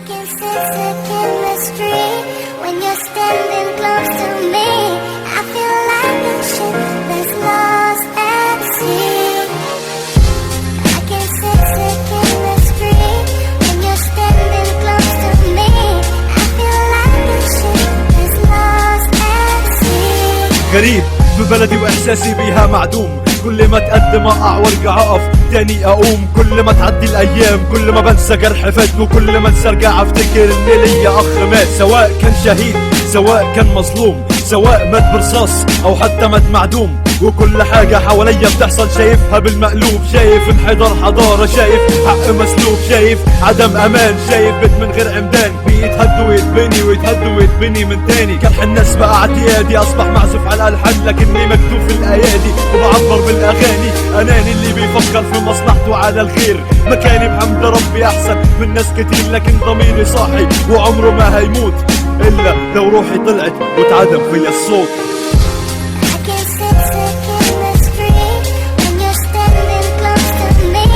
can sense the chemistry when you're standing close to me. I feel like a ship that's lost at sea. I can sense the chemistry when you're standing close to me. I feel like a ship that's lost at sea. غريب ببلدي واحساسي بيها معدوم، كل ما اتقدم اقع وارجع اقف تاني اقوم، كل ما تعدي الايام كل ما بنسى جرح فات، وكل ما انسى ارجع افتكر ان ليا اخ مات، سواء كان شهيد سواء كان مظلوم، سواء مات برصاص او حتى مات معدوم، وكل حاجة حواليا بتحصل شايفها بالمقلوب، شايف انحدار حضارة، شايف حق مسلوب، شايف عدم امان، شايف بيت من غير عمدان بيتهد ويتبني ويتهد ويتبني من تاني، جرح الناس بقى اعتيادي، اصبح معزوف على الالحان لكني مكتوب في الايادي، وبعبر بالاغاني اناني اللي بيفكر في مصلحته على الخير، مكاني بحمد ربي احسن من ناس كتير، لكن ضميري صاحي وعمره ما هيموت الا لو روحي طلعت واتعدم فيا الصوت. I can sense the chemistry when you're standing close to me.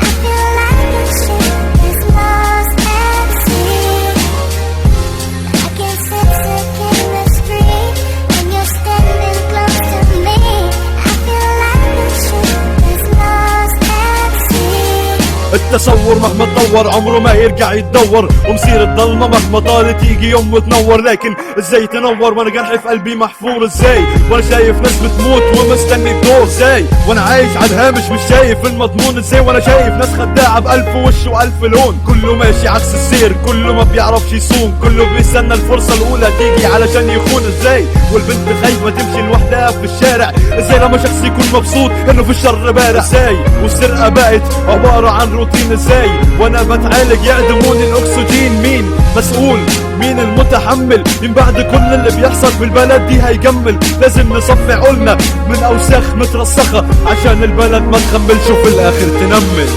I feel like a ship that's lost at sea. I can sense the chemistry when you're standing close to me. I feel like a ship that's lost at sea. التصور مهما تطور عمره ما يرجع يتدور، ومصير الضلمة مهما طالت يجي يوم وتنور، لكن ازاي تنور وانا جرحي في قلبي محفور؟ ازاي وانا شايف ناس بتموت ومستني الدور؟ ازاي وانا عايش على الهامش مش شايف المضمون؟ ازاي وانا شايف ناس خداعة بألف وش وألف لون، كله ماشي عكس السير، كله ما بيعرفش يصون، كله بيستنى الفرصة الأولى تيجي علشان يخون. ازاي والبنت خايفة تمشي لوحدها في الشارع؟ ازاي لما شخص يكون مبسوط انه في الشر بارع؟ ازاي والسرقة بقت عبارة عن روتين؟ ازاي وانا بتعالج يعدموني الاكسجين؟ مين مسؤول؟ مين المتحمل؟ من بعد كل اللي بيحصل في البلد دي هيكمل؟ لازم نصفي عقولنا من اوساخ مترسخة عشان البلد ما تخملش وفي الاخر تنمل.